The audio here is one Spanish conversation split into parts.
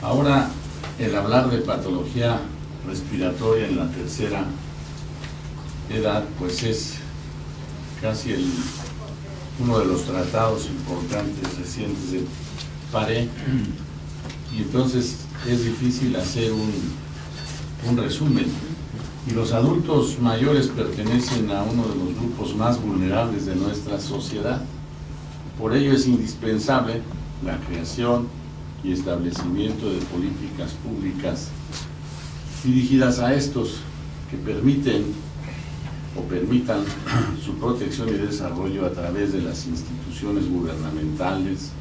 Ahora, el hablar de patología respiratoria en la tercera edad, pues es casi uno de los tratados importantes recientes de Paré, y entonces es difícil hacer un resumen. Y los adultos mayores pertenecen a uno de los grupos más vulnerables de nuestra sociedad. Por ello es indispensable la creación y establecimiento de políticas públicas dirigidas a estos, que permitan su protección y desarrollo a través de las instituciones gubernamentales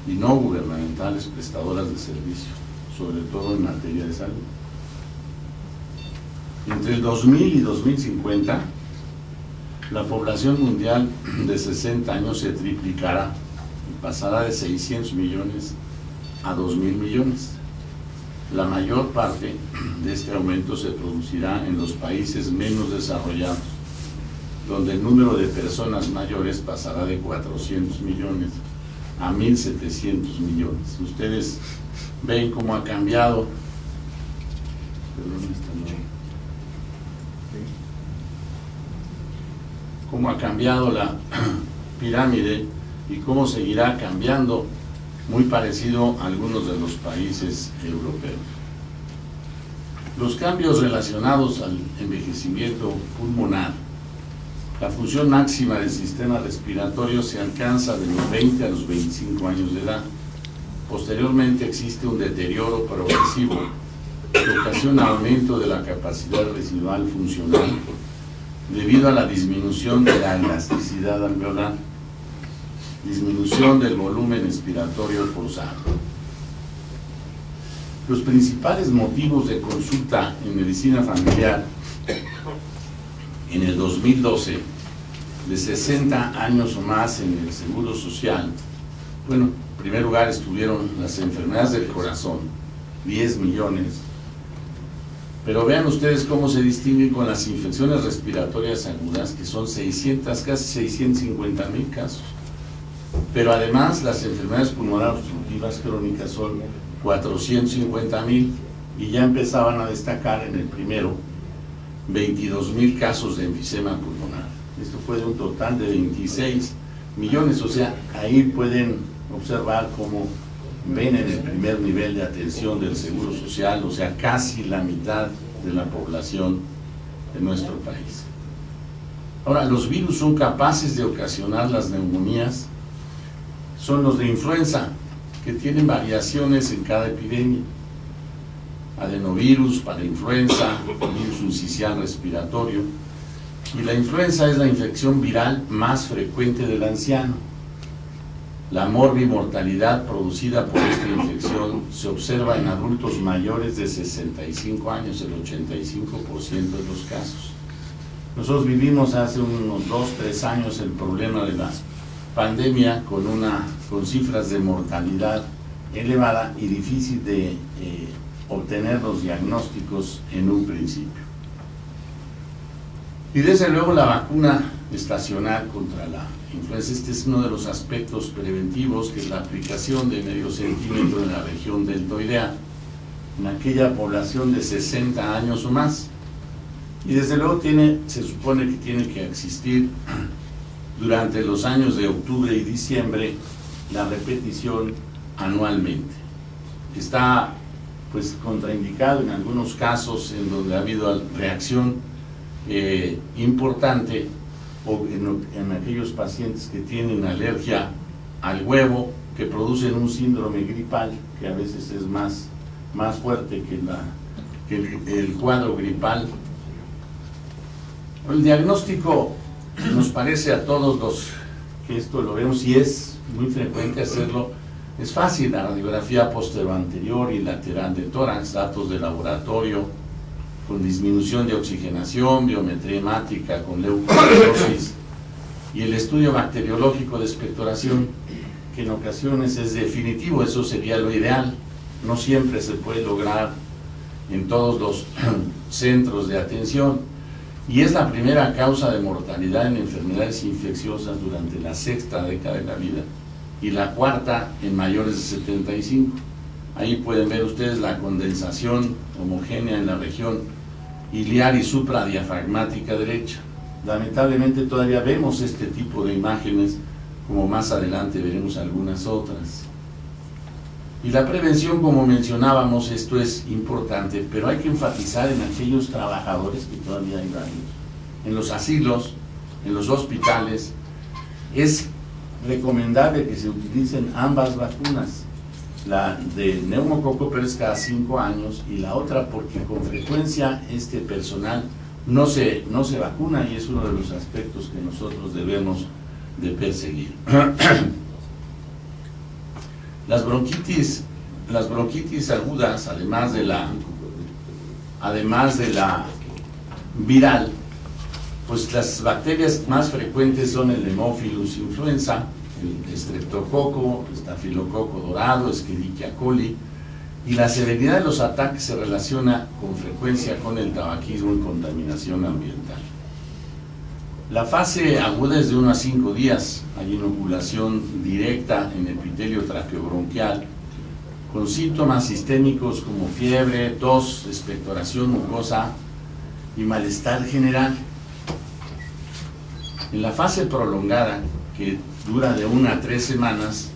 y no gubernamentales prestadoras de servicio, sobre todo en materia de salud. Entre el 2000 y 2050, la población mundial de 60 años se triplicará y pasará de 600 millones a 2.000 millones. La mayor parte de este aumento se producirá en los países menos desarrollados, donde el número de personas mayores pasará de 400 millones a 1.700 millones. Ustedes ven cómo ha cambiado, cómo ha cambiado la pirámide y cómo seguirá cambiando, muy parecido a algunos de los países europeos. Los cambios relacionados al envejecimiento pulmonar, la función máxima del sistema respiratorio se alcanza de los 20 a los 25 años de edad. Posteriormente existe un deterioro progresivo que ocasiona aumento de la capacidad residual funcional debido a la disminución de la elasticidad alveolar, disminución del volumen expiratorio forzado. Los principales motivos de consulta en medicina familiar en el 2012, de 60 años o más en el Seguro Social, bueno, en primer lugar estuvieron las enfermedades del corazón, 10 millones, pero vean ustedes cómo se distinguen con las infecciones respiratorias agudas, que son 600, casi 650,000 casos. Pero además las enfermedades pulmonares obstructivas crónicas son 450,000, y ya empezaban a destacar en el primero 22,000 casos de enfisema pulmonar. Esto fue de un total de 26 millones, o sea, ahí pueden observar cómo ven en el primer nivel de atención del Seguro Social, o sea, casi la mitad de la población de nuestro país. Ahora, los virus son capaces de ocasionar las neumonías, son los de influenza, que tienen variaciones en cada epidemia. Adenovirus para influenza, virus sincicial respiratorio, y la influenza es la infección viral más frecuente del anciano. La morbimortalidad producida por esta infección se observa en adultos mayores de 65 años, el 85% de los casos. Nosotros vivimos hace unos 2-3 años el problema de la pandemia con cifras de mortalidad elevada y difícil de obtener los diagnósticos en un principio. Y desde luego la vacuna estacional contra la influenza, este es uno de los aspectos preventivos, que es la aplicación de medio centímetro en la región deltoidea, en aquella población de 60 años o más. Y desde luego se supone que tiene que existir durante los años de octubre y diciembre la repetición anualmente. Está pues contraindicado en algunos casos en donde ha habido reacción importante, o en aquellos pacientes que tienen alergia al huevo, que producen un síndrome gripal que a veces es más fuerte que el cuadro gripal. El diagnóstico nos parece a todos los que esto lo vemos, y es muy frecuente hacerlo, es fácil: la radiografía posterior y lateral de tórax, datos de laboratorio con disminución de oxigenación, biometría hemática con leucocitosis, y el estudio bacteriológico de expectoración, que en ocasiones es definitivo. Eso sería lo ideal, no siempre se puede lograr en todos los centros de atención, y es la primera causa de mortalidad en enfermedades infecciosas durante la sexta década de la vida, y la cuarta en mayores de 75. Ahí pueden ver ustedes la condensación homogénea en la región iliar y supradiafragmática derecha. Lamentablemente todavía vemos este tipo de imágenes, como más adelante veremos algunas otras. Y la prevención, como mencionábamos, esto es importante, pero hay que enfatizar en aquellos trabajadores, que todavía hay varios, en los asilos, en los hospitales. Es recomendable que se utilicen ambas vacunas, la de neumococo, pero es cada 5 años, y la otra porque con frecuencia este personal no se vacuna, y es uno de los aspectos que nosotros debemos de perseguir. Las bronquitis agudas, además de la viral, pues las bacterias más frecuentes son el Haemophilus influenza, el Streptococo, Estafilococo dorado, Escherichia coli, y la severidad de los ataques se relaciona con frecuencia con el tabaquismo y contaminación ambiental. La fase aguda es de 1 a 5 días, hay inoculación directa en epitelio traqueobronquial, con síntomas sistémicos como fiebre, tos, expectoración mucosa y malestar general. En la fase prolongada, que dura de 1 a 3 semanas,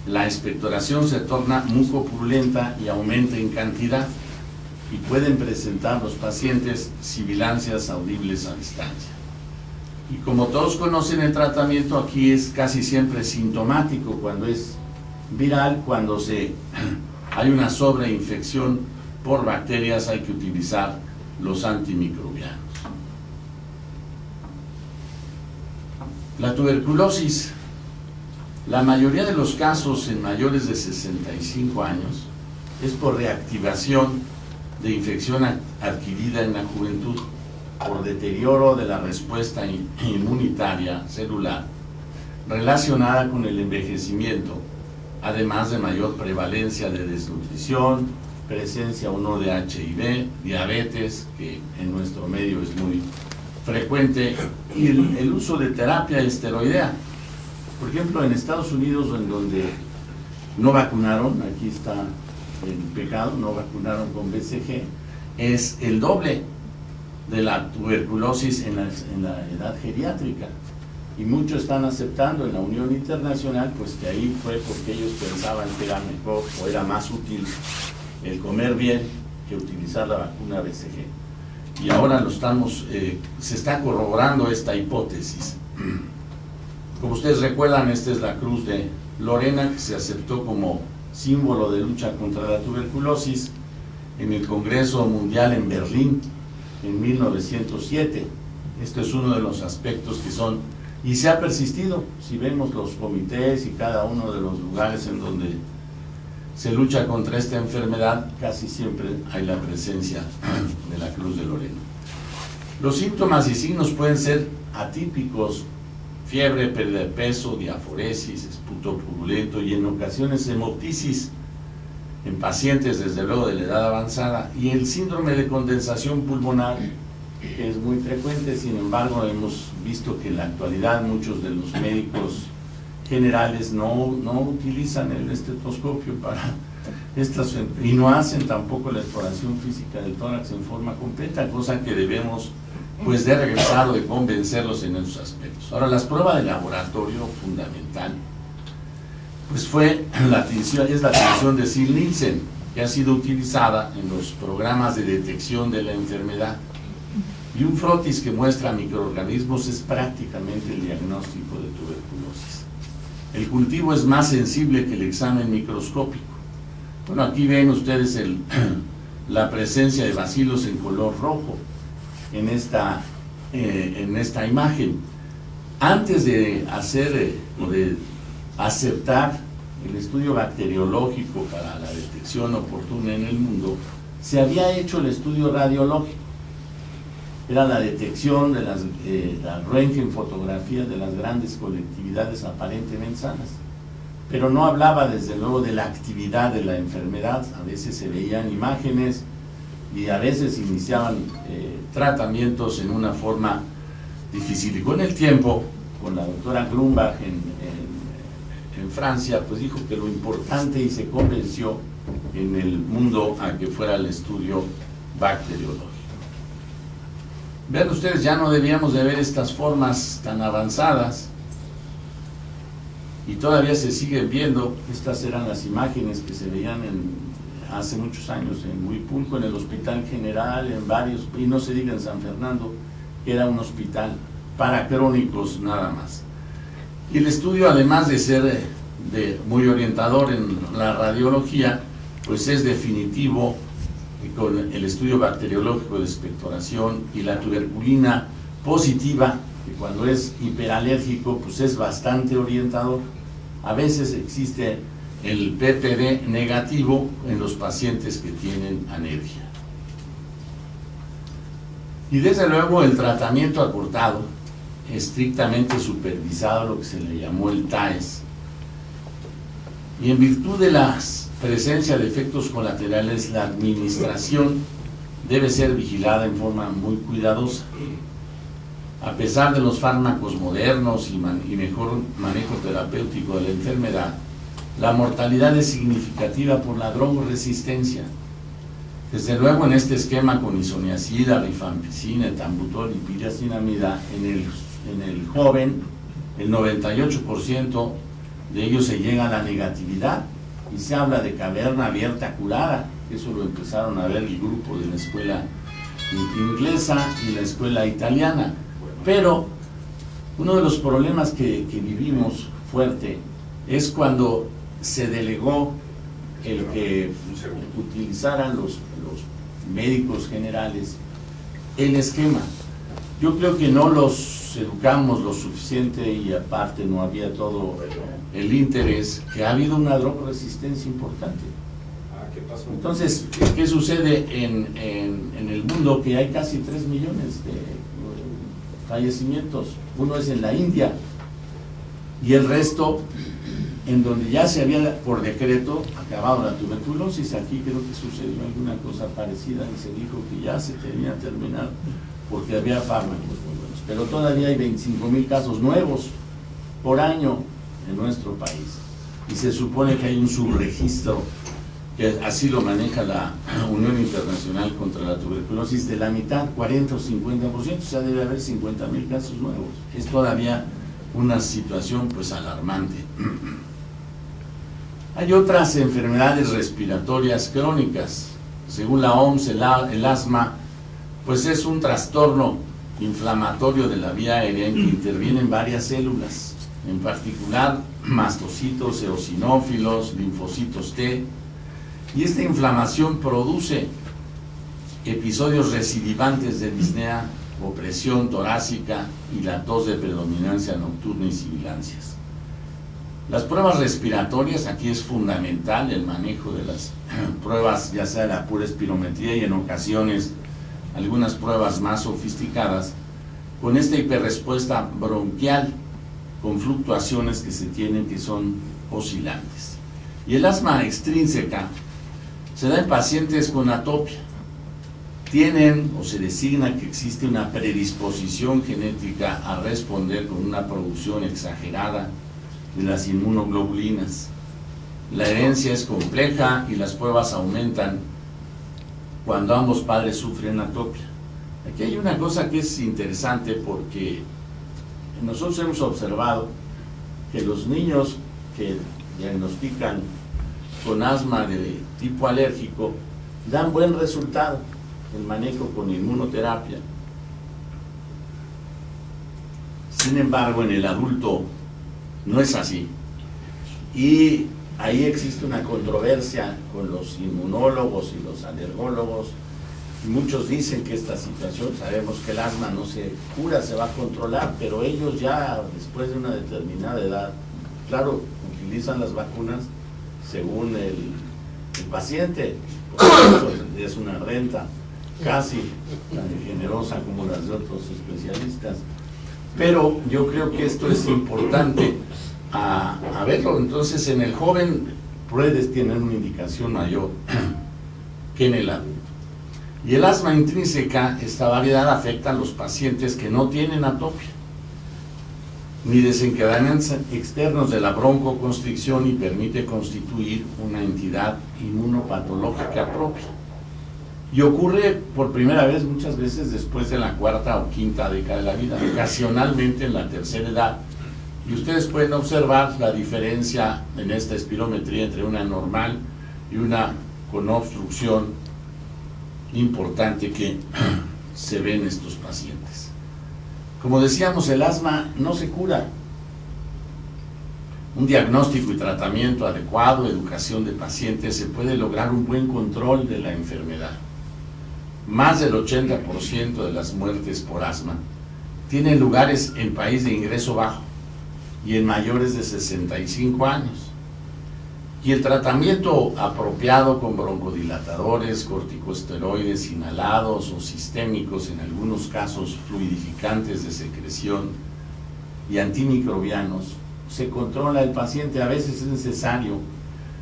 la expectoración se torna mucopurulenta y aumenta en cantidad, y pueden presentar los pacientes sibilancias audibles a distancia. Y como todos conocen, el tratamiento aquí es casi siempre sintomático cuando es viral. Cuando hay una sobreinfección por bacterias, hay que utilizar los antimicrobianos. La tuberculosis, la mayoría de los casos en mayores de 65 años es por reactivación de infección adquirida en la juventud, por deterioro de la respuesta inmunitaria celular relacionada con el envejecimiento, además de mayor prevalencia de desnutrición, presencia o no de HIV, diabetes, que en nuestro medio es muy frecuente, y el uso de terapia esteroidea. Por ejemplo, en Estados Unidos, en donde no vacunaron, aquí está el pecado, no vacunaron con BCG, es el doble de la tuberculosis en la edad geriátrica, y muchos están aceptando en la Unión Internacional pues que ahí fue porque ellos pensaban que era mejor o era más útil el comer bien que utilizar la vacuna BCG, y ahora se está corroborando esta hipótesis. Como ustedes recuerdan, esta es la cruz de Lorena, que se aceptó como símbolo de lucha contra la tuberculosis en el Congreso Mundial en Berlín en 1907. Esto es uno de los aspectos que son, y se ha persistido. Si vemos los comités y cada uno de los lugares en donde se lucha contra esta enfermedad, casi siempre hay la presencia de la cruz de Lorena. Los síntomas y signos pueden ser atípicos: fiebre, pérdida de peso, diaforesis, esputo purulento y en ocasiones hemoptisis en pacientes desde luego de la edad avanzada, y el síndrome de condensación pulmonar, que es muy frecuente. Sin embargo, hemos visto que en la actualidad muchos de los médicos generales no utilizan el estetoscopio para estas, y no hacen tampoco la exploración física del tórax en forma completa, cosa que debemos pues de regresar o de convencerlos en esos aspectos. Ahora, las pruebas de laboratorio fundamental pues fue la tinción de Sil-Nielsen, que ha sido utilizada en los programas de detección de la enfermedad, y un frotis que muestra microorganismos es prácticamente el diagnóstico de tuberculosis. El cultivo es más sensible que el examen microscópico. Bueno, aquí ven ustedes la presencia de bacilos en color rojo en esta imagen. Antes de hacer o de aceptar el estudio bacteriológico para la detección oportuna en el mundo, se había hecho el estudio radiológico. Era la detección de la röntgenfotografía de las grandes colectividades aparentemente sanas, pero no hablaba desde luego de la actividad de la enfermedad. A veces se veían imágenes y a veces iniciaban tratamientos en una forma difícil, y con el tiempo, con la doctora Grumbach en Francia, pues dijo que lo importante, y se convenció en el mundo a que fuera el estudio bacteriológico. Vean ustedes, ya no debíamos de ver estas formas tan avanzadas y todavía se siguen viendo. Estas eran las imágenes que se veían hace muchos años en Huipulco, en el Hospital General, en varios, y no se diga en San Fernando, que era un hospital para crónicos nada más. Y el estudio, además de ser muy orientador en la radiología, pues es definitivo con el estudio bacteriológico de expectoración y la tuberculina positiva, que cuando es hiperalérgico pues es bastante orientador. A veces existe el PPD negativo en los pacientes que tienen alergia. Y desde luego el tratamiento acortado, estrictamente supervisado, lo que se le llamó el TAES. Y en virtud de la presencia de efectos colaterales, la administración debe ser vigilada en forma muy cuidadosa. A pesar de los fármacos modernos y mejor manejo terapéutico de la enfermedad, la mortalidad es significativa por la drogoresistencia. Desde luego en este esquema con isoniazida, rifampicina, etambutol y piracinamida, en el joven, el 98% de ellos se llega a la negatividad y se habla de caverna abierta curada. Eso lo empezaron a ver el grupo de la escuela inglesa y la escuela italiana. Pero uno de los problemas que vivimos fuerte es cuando se delegó el que utilizaran los médicos generales el esquema. Yo creo que no los educamos lo suficiente y aparte no había todo el interés, que ha habido una drogoresistencia importante. Entonces, ¿qué sucede en el mundo? Que hay casi 3 millones de fallecimientos. Uno es en la India y el resto en donde ya se había por decreto acabado la tuberculosis. Aquí creo que sucedió alguna cosa parecida y se dijo que ya se tenía que terminar porque había fármacos muy buenos, pero todavía hay 25,000 casos nuevos por año en nuestro país y se supone que hay un subregistro, que así lo maneja la Unión Internacional contra la Tuberculosis, de la mitad, 40 o 50%, o sea, debe haber 50,000 casos nuevos. Es todavía una situación pues alarmante. Hay otras enfermedades respiratorias crónicas. Según la OMS, el asma pues es un trastorno inflamatorio de la vía aérea en que intervienen varias células, en particular mastocitos, eosinófilos, linfocitos T, y esta inflamación produce episodios recidivantes de disnea, opresión torácica y la tos de predominancia nocturna y sibilancias. Las pruebas respiratorias, aquí es fundamental el manejo de las pruebas, ya sea la pura espirometría y en ocasiones algunas pruebas más sofisticadas, con esta hiperrespuesta bronquial, con fluctuaciones que se tienen que son oscilantes. Y el asma extrínseca se da en pacientes con atopia. Tienen o se designa que existe una predisposición genética a responder con una producción exagerada de las inmunoglobulinas. La herencia es compleja y las pruebas aumentan cuando ambos padres sufren atopia. Aquí hay una cosa que es interesante porque nosotros hemos observado que los niños que diagnostican con asma de tipo alérgico dan buen resultado en manejo con inmunoterapia. Sin embargo, en el adulto no es así. Y ahí existe una controversia con los inmunólogos y los alergólogos. Muchos dicen que esta situación, sabemos que el asma no se cura, se va a controlar, pero ellos ya después de una determinada edad, claro, utilizan las vacunas según el paciente, porque eso es una renta casi tan generosa como las de otros especialistas. Pero yo creo que esto es importante a verlo. Entonces, en el joven puedes tener una indicación mayor que en el adulto. Y el asma intrínseca, esta variedad afecta a los pacientes que no tienen atopia. ni desencadenantes externos de la broncoconstricción y permite constituir una entidad inmunopatológica propia. Y ocurre por primera vez muchas veces después de la cuarta o quinta década de la vida, ocasionalmente en la tercera edad. Y ustedes pueden observar la diferencia en esta espirometría entre una normal y una con obstrucción importante que se ve en estos pacientes. Como decíamos, el asma no se cura. Un diagnóstico y tratamiento adecuado, educación de pacientes, se puede lograr un buen control de la enfermedad. Más del 80% de las muertes por asma tienen lugares en país de ingreso bajo y en mayores de 65 años. Y el tratamiento apropiado con broncodilatadores, corticosteroides inhalados o sistémicos, en algunos casos fluidificantes de secreción y antimicrobianos, se controla el paciente. A veces es necesario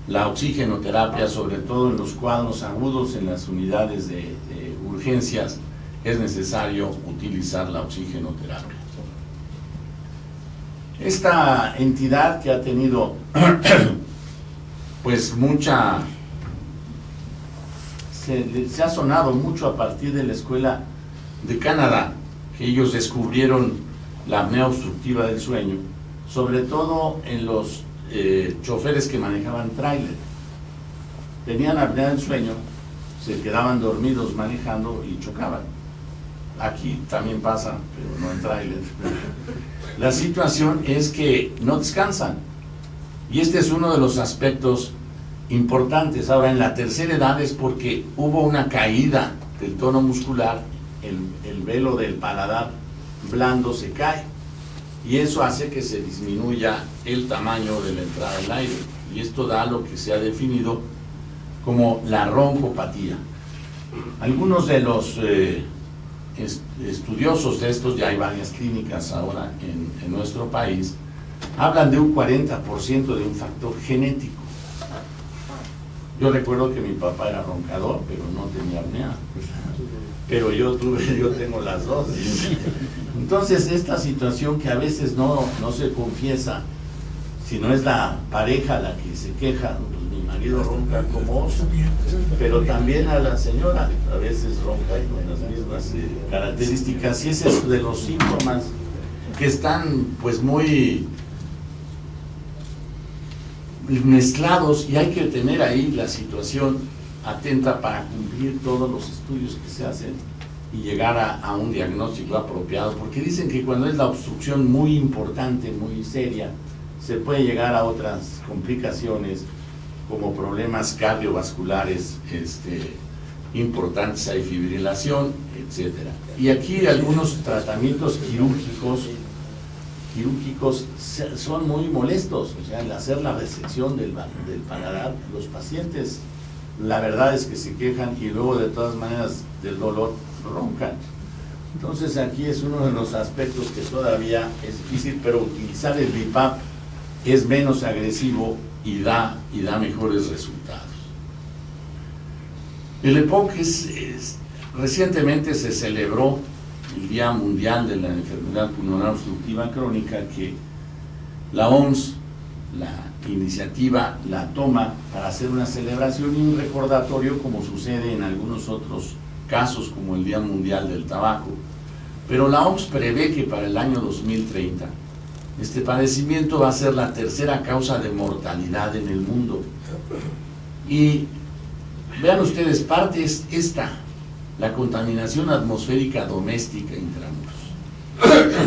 la oxigenoterapia, sobre todo en los cuadros agudos, en las unidades de urgencias, es necesario utilizar la oxigenoterapia. Esta entidad que ha tenido pues se ha sonado mucho a partir de la Escuela de Canadá, que ellos descubrieron la apnea obstructiva del sueño, sobre todo en los choferes que manejaban tráiler. Tenían apnea del sueño, se quedaban dormidos manejando y chocaban. Aquí también pasa, pero no en tráiler. La situación es que no descansan. Y este es uno de los aspectos importantes. Ahora, en la tercera edad es porque hubo una caída del tono muscular, el velo del paladar blando se cae. Y eso hace que se disminuya el tamaño de la entrada del aire. Y esto da lo que se ha definido como la roncopatía. Algunos de los estudiosos de estos, ya hay varias clínicas ahora en nuestro país, hablan de un 40% de un factor genético. Yo recuerdo que mi papá era roncador, pero no tenía apnea. Pero yo tengo las dos. Entonces, esta situación que a veces no se confiesa, si no es la pareja la que se queja, pues mi marido ronca como oso, pero también a la señora a veces ronca con las mismas características, y ese es de los síntomas que están pues muy mezclados, y hay que tener ahí la situación atenta para cumplir todos los estudios que se hacen y llegar a un diagnóstico apropiado, porque dicen que cuando es la obstrucción muy importante, muy seria, se puede llegar a otras complicaciones como problemas cardiovasculares importantes, hay fibrilación, etcétera. Y aquí algunos tratamientos quirúrgicos son muy molestos, o sea, el hacer la resección del paladar, los pacientes, la verdad es que se quejan y luego de todas maneras del dolor roncan. Entonces aquí es uno de los aspectos que todavía es difícil, pero utilizar el BiPAP es menos agresivo y da mejores resultados. El EPOC recientemente se celebró el Día Mundial de la Enfermedad Pulmonar Obstructiva Crónica, que la OMS, la iniciativa, la toma para hacer una celebración y un recordatorio, como sucede en algunos otros casos como el Día Mundial del Tabaco. Pero la OMS prevé que para el año 2030 este padecimiento va a ser la tercera causa de mortalidad en el mundo. Y vean ustedes, parte es esta, la contaminación atmosférica doméstica intramuros.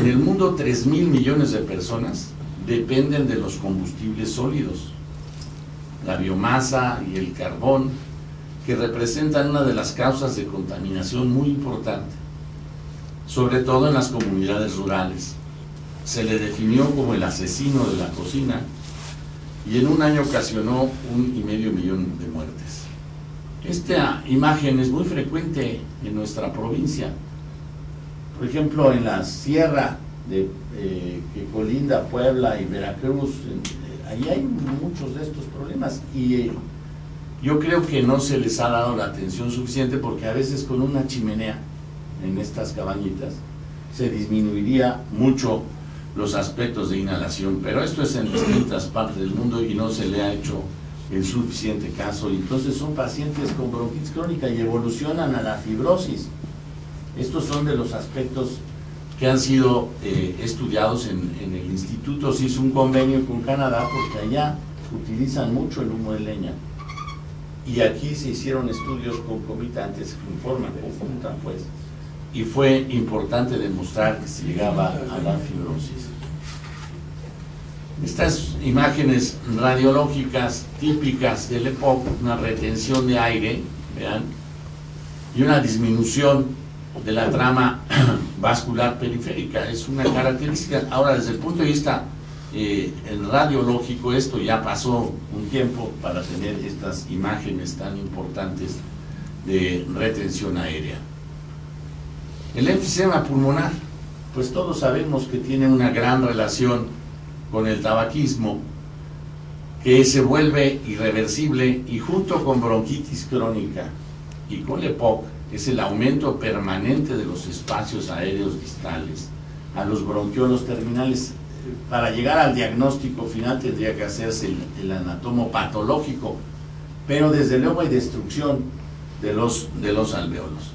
En el mundo 3.000 millones de personas dependen de los combustibles sólidos, la biomasa y el carbón, que representan una de las causas de contaminación muy importante, sobre todo en las comunidades rurales. Se le definió como el asesino de la cocina y en un año ocasionó 1,5 millón de muertes. Esta imagen es muy frecuente en nuestra provincia. Por ejemplo, en la sierra que colinda Puebla y Veracruz, ahí hay muchos de estos problemas, y yo creo que no se les ha dado la atención suficiente, porque a veces con una chimenea en estas cabañitas se disminuiría mucho los aspectos de inhalación, pero esto es en distintas partes del mundo y no se le ha hecho el suficiente caso. Y entonces son pacientes con bronquitis crónica y evolucionan a la fibrosis. Estos son de los aspectos que han sido estudiados en el instituto. Se hizo un convenio con Canadá porque allá utilizan mucho el humo de leña y aquí se hicieron estudios concomitantes en forma conjunta, pues, y fue importante demostrar que se llegaba a la fibrosis. Estas imágenes radiológicas típicas del EPOC, una retención de aire, vean, y una disminución de la trama vascular periférica, es una característica. Ahora, desde el punto de vista radiológico, esto ya pasó un tiempo para tener estas imágenes tan importantes de retención aérea. El enfisema pulmonar, pues todos sabemos que tiene una gran relación con el tabaquismo, que se vuelve irreversible, y junto con bronquitis crónica y con el EPOC es el aumento permanente de los espacios aéreos distales a los bronquiolos terminales. Para llegar al diagnóstico final tendría que hacerse el anatomo patológico, pero desde luego hay destrucción de los alvéolos.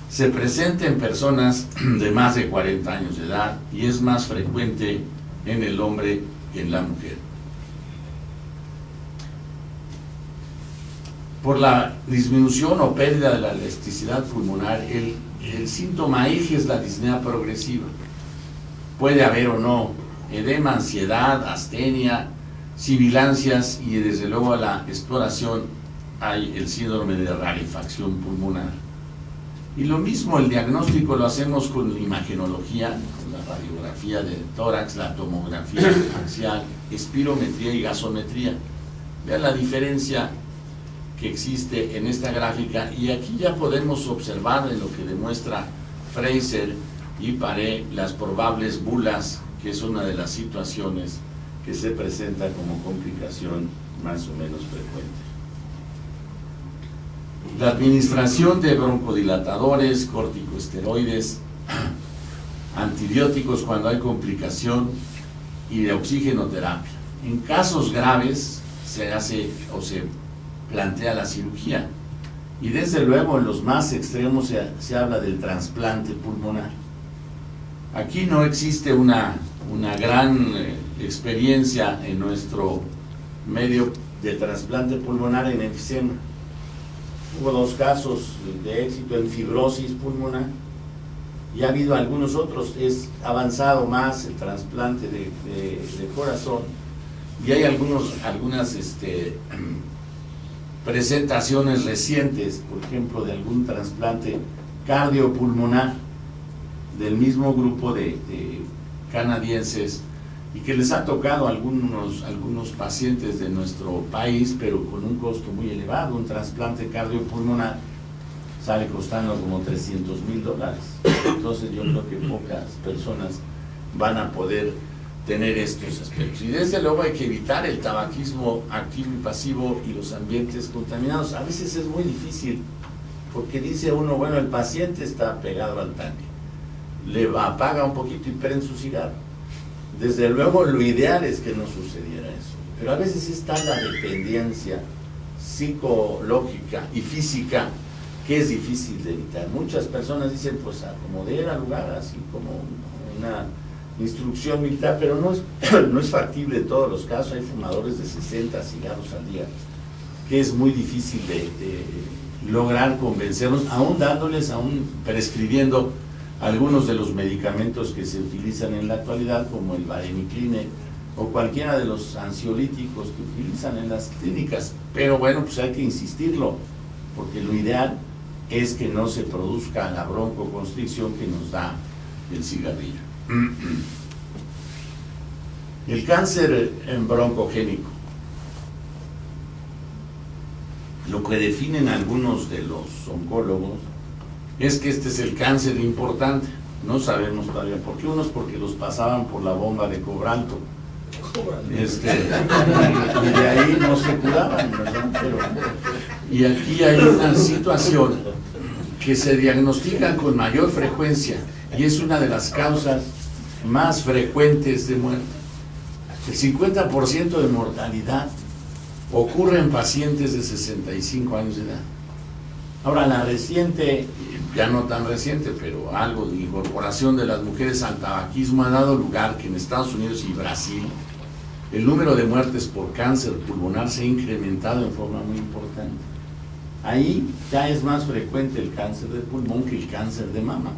Se presenta en personas de más de 40 años de edad y es más frecuente en el hombre que en la mujer. Por la disminución o pérdida de la elasticidad pulmonar, el síntoma eje es la disnea progresiva. Puede haber o no edema, ansiedad, astenia, sibilancias, y desde luego a la exploración hay el síndrome de rarefacción pulmonar. Y lo mismo, el diagnóstico lo hacemos con la imagenología, con la radiografía de tórax, la tomografía axial, espirometría y gasometría. Vean la diferencia que existe en esta gráfica, y aquí ya podemos observar en lo que demuestra Fraser y Paré las probables bulas, que es una de las situaciones que se presenta como complicación más o menos frecuente. La administración de broncodilatadores, corticosteroides, antibióticos cuando hay complicación, y de oxigenoterapia. En casos graves se hace o se plantea la cirugía, y desde luego en los más extremos se habla del trasplante pulmonar. Aquí no existe una gran experiencia en nuestro medio de trasplante pulmonar en enfisema. Hubo 2 casos de éxito en fibrosis pulmonar y ha habido algunos otros. Es avanzado más el trasplante de corazón, y hay algunas presentaciones recientes, por ejemplo, de algún trasplante cardiopulmonar del mismo grupo de canadienses, y que les ha tocado a algunos pacientes de nuestro país, pero con un costo muy elevado. Un trasplante cardiopulmonar sale costando como $300,000. Entonces yo creo que pocas personas van a poder tener estos aspectos. Y desde luego hay que evitar el tabaquismo activo y pasivo y los ambientes contaminados. A veces es muy difícil, porque dice uno, bueno, el paciente está pegado al tanque, le apaga un poquito y prende su cigarro. Desde luego lo ideal es que no sucediera eso, pero a veces está la dependencia psicológica y física que es difícil de evitar. Muchas personas dicen, pues acomodé al lugar, así como una instrucción militar, pero no es factible en todos los casos. Hay fumadores de 60 cigarros al día, que es muy difícil de lograr convencerlos, aún prescribiendo algunos de los medicamentos que se utilizan en la actualidad, como el varenicline o cualquiera de los ansiolíticos que utilizan en las clínicas. Pero bueno, pues hay que insistirlo, porque lo ideal es que no se produzca la broncoconstricción que nos da el cigarrillo. El cáncer broncogénico, lo que definen algunos de los oncólogos es que este es el cáncer importante. No sabemos todavía por qué. Unos porque los pasaban por la bomba de Cobralto, y de ahí no se curaban, ¿verdad? Y aquí hay una situación que se diagnostica con mayor frecuencia, y es una de las causas más frecuentes de muerte. El 50% de mortalidad ocurre en pacientes de 65 años de edad. Ahora, la reciente, ya no tan reciente, pero algo de incorporación de las mujeres al tabaquismo ha dado lugar que en Estados Unidos y Brasil el número de muertes por cáncer pulmonar se ha incrementado en forma muy importante. Ahí ya es más frecuente el cáncer de pulmón que el cáncer de mama.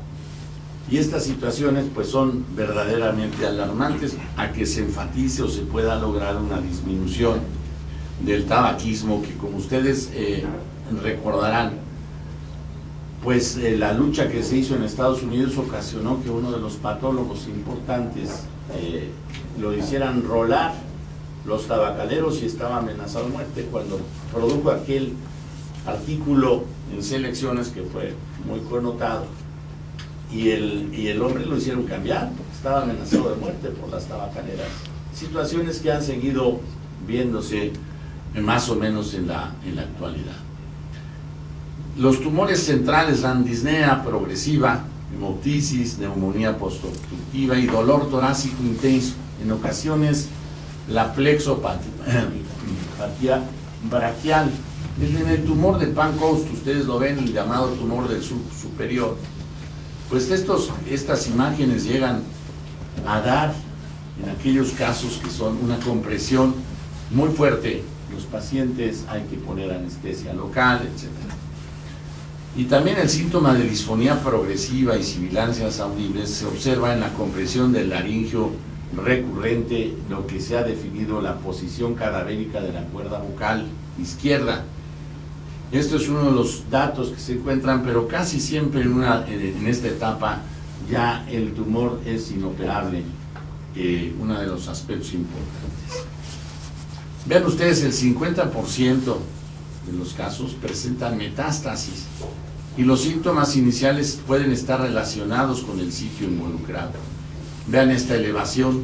Y estas situaciones pues son verdaderamente alarmantes, a que se enfatice o se pueda lograr una disminución del tabaquismo, que como ustedes recordarán, pues la lucha que se hizo en Estados Unidos ocasionó que uno de los patólogos importantes lo hicieran rolar los tabacaleros y estaba amenazado de muerte cuando produjo aquel artículo en Selecciones que fue muy connotado, y el hombre lo hicieron cambiar porque estaba amenazado de muerte por las tabacaleras. Situaciones que han seguido viéndose más o menos en la actualidad. Los tumores centrales dan disnea progresiva, hemoptisis, neumonía postobstructiva y dolor torácico intenso. En ocasiones la plexopatía braquial. En el tumor de Pancoast, ustedes lo ven, el llamado tumor del superior, pues estas imágenes llegan a dar, en aquellos casos que son una compresión muy fuerte, los pacientes hay que poner anestesia local, etc. Y también el síntoma de disfonía progresiva y sibilancias audibles se observa en la compresión del laringio recurrente, lo que se ha definido la posición cadavérica de la cuerda vocal izquierda. Esto es uno de los datos que se encuentran, pero casi siempre en esta etapa ya el tumor es inoperable, uno de los aspectos importantes. Vean ustedes, el 50% de los casos presentan metástasis y los síntomas iniciales pueden estar relacionados con el sitio involucrado. Vean esta elevación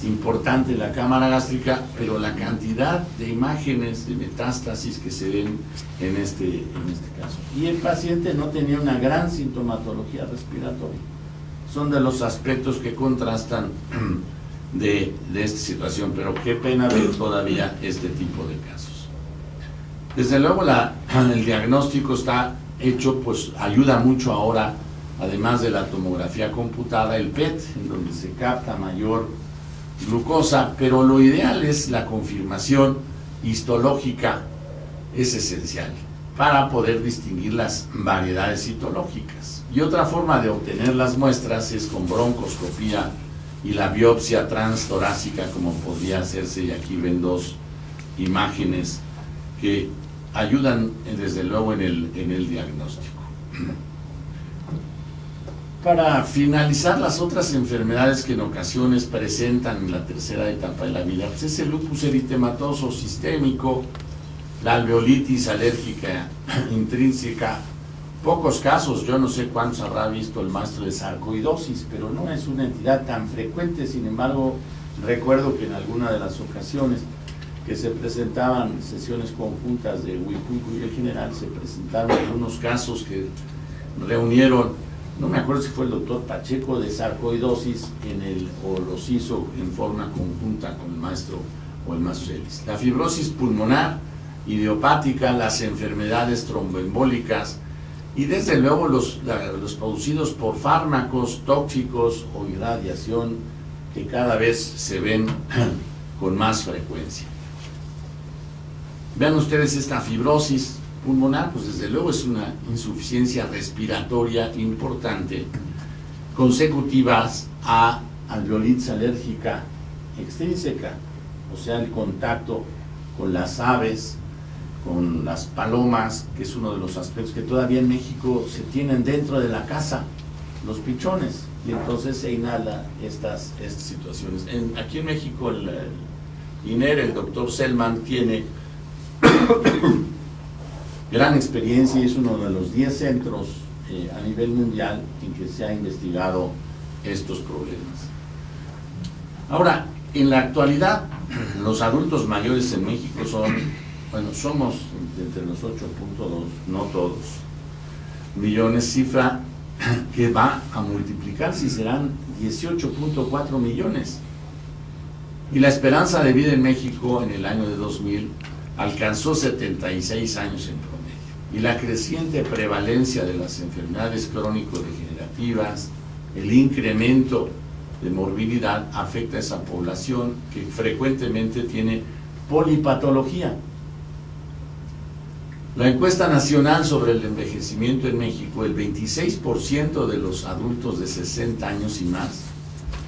importante en la cámara gástrica, pero la cantidad de imágenes de metástasis que se ven en este caso. Y el paciente no tenía una gran sintomatología respiratoria. Son de los aspectos que contrastan de esta situación, pero qué pena ver todavía este tipo de casos. Desde luego el diagnóstico está hecho, pues ayuda mucho ahora, además de la tomografía computada, el PET, en donde se capta mayor glucosa, pero lo ideal es la confirmación histológica, es esencial para poder distinguir las variedades citológicas. Y otra forma de obtener las muestras es con broncoscopía y la biopsia transtorácica, como podría hacerse, y aquí ven dos imágenes que ayudan desde luego en el diagnóstico. Para finalizar, las otras enfermedades que en ocasiones presentan en la tercera etapa de la vida, pues es el lupus eritematoso sistémico, la alveolitis alérgica intrínseca. Pocos casos, yo no sé cuántos habrá visto el maestro de sarcoidosis, pero no es una entidad tan frecuente. Sin embargo, recuerdo que en alguna de las ocasiones que se presentaban sesiones conjuntas de Huicuco y el general, se presentaron algunos casos que reunieron, no me acuerdo si fue el doctor Pacheco, de sarcoidosis o los hizo en forma conjunta con el maestro o el maestro Celis. La fibrosis pulmonar, idiopática, las enfermedades tromboembólicas y desde luego los producidos por fármacos tóxicos o irradiación, que cada vez se ven con más frecuencia. Vean ustedes esta fibrosis pulmonar, pues desde luego es una insuficiencia respiratoria importante, consecutivas a alveolitis alérgica extrínseca, o sea, el contacto con las aves, con las palomas, que es uno de los aspectos que todavía en México se tienen dentro de la casa, los pichones, y entonces se inhala estas situaciones. Aquí en México el INER, el doctor Selman, tiene gran experiencia y es uno de los 10 centros a nivel mundial en que se ha investigado estos problemas. Ahora, en la actualidad, los adultos mayores en México somos entre los 8.2, no todos, millones, cifra que va a multiplicarse y serán 18.4 millones. Y la esperanza de vida en México en el año de 2000 alcanzó 76 años en promedio. Y la creciente prevalencia de las enfermedades crónico-degenerativas, el incremento de morbilidad afecta a esa población que frecuentemente tiene polipatología. La encuesta nacional sobre el envejecimiento en México, el 26% de los adultos de 60 años y más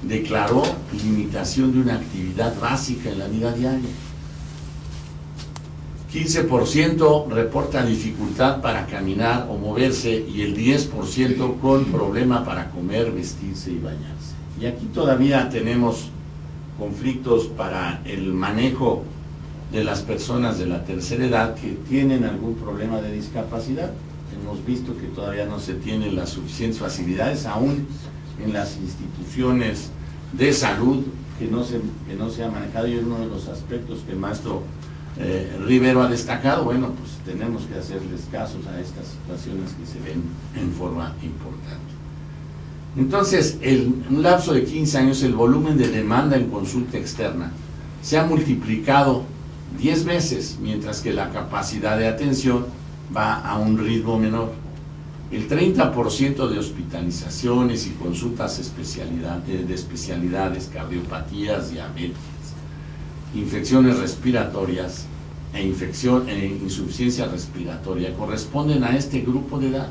declaró limitación de una actividad básica en la vida diaria. 15% reporta dificultad para caminar o moverse y el 10% con problema para comer, vestirse y bañarse. Y aquí todavía tenemos conflictos para el manejo de las personas de la tercera edad que tienen algún problema de discapacidad. Hemos visto que todavía no se tienen las suficientes facilidades, aún en las instituciones de salud, que no se ha manejado, y es uno de los aspectos que el maestro Rivero ha destacado. Bueno, pues tenemos que hacerles casos a estas situaciones que se ven en forma importante. Entonces, en un lapso de 15 años, el volumen de demanda en consulta externa se ha multiplicado 10 veces, mientras que la capacidad de atención va a un ritmo menor. El 30% de hospitalizaciones y consultas de especialidades, cardiopatías, diabetes, infecciones respiratorias e insuficiencia respiratoria corresponden a este grupo de edad.